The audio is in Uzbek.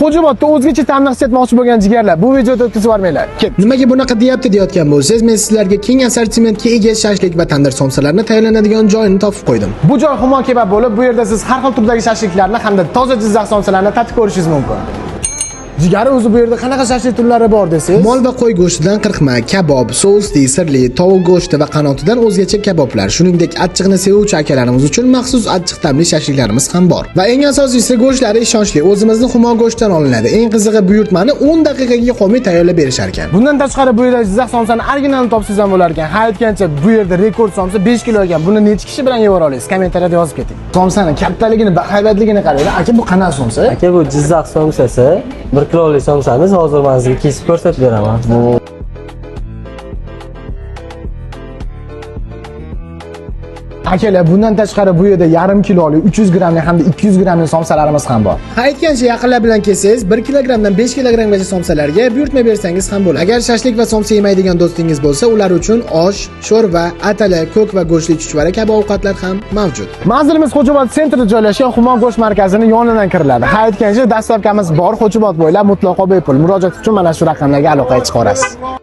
Xo'jaobodda o'zgacha ta'mni his etmoqchi bo'lgan jigarlar, bu videoda o'tkazib yubormanglar. Nimaga bunaqa deyapti deyotgan bo'lsangiz, men sizlarga keng assortimentga ega shashlik va tandir somsalarini tayyorlanadigan joyini topib qo'ydim. Bu joy Humo kebab bo'lib, bu yerda siz har xil turdagi shashliklarni hamda toza Jizzax somsalarini tatib ko'rishingiz mumkin. Jigari o'zi bu yerda qanaqa shashlik turlari bor desangiz? Mol va qo'y go'shtidan qirqma, kabob, sousli, sirli, tovuq go'shti va qanotidan o'zgacha kaboblar, shuningdek achchiqni sevuvchi akalarimiz uchun maxsus achchiq ta'mli shashliklarimiz ham bor. Va eng asosiysi go'shtlari ishonchli, o'zimizning Humo go'shtidan olinadi. Eng qizig'i buyurtmani 10 daqiqaga qolmay tayyorlab berishar ekan. Bundan tashqari bu yerda Jizzax somsani originalini topsangiz ham bo'lar ekan. Ha aytgancha bu yerda rekord somsa 5 kilo ekan. Buni necha kishi bilan yeb olasiz? Kommentariyada yozib keting. Somsani kattaligini, bahaybatligini qaranglar. Aka bu qanaqa somsa? Aka bu Jizzax somsasi 1 kilolik somsamiz, hozir men sizga kesib ko'rsatib beraman. Akalar, bundan tashqari bu yerda yarim kilolik, 300 grammlik hamda 200 grammlik somsalarimiz ham bor. Aytgancha yaqinlar bilan kelsangiz 1 kilogramdan 5 kilogramgacha somsalarga buyurtma bersangiz ham bo'ladi. Agar shashlik va somsa yemaydigan do'stingiz bo'lsa, ular uchun osh, sho'rva, atala, ko'k va go'shtli chuchvara kabi ovqatlar ham mavjud. Manzilimiz Xo'jaobod sentrida joylashgan Humo go'sht markazining yonidan kiriladi. Ha aytgancha dastavkamiz bor, Xo'jaobod bo'ylab mutlaqo bepul. Murojaat uchun mana shu raqamlarga aloqa chiqarasiz.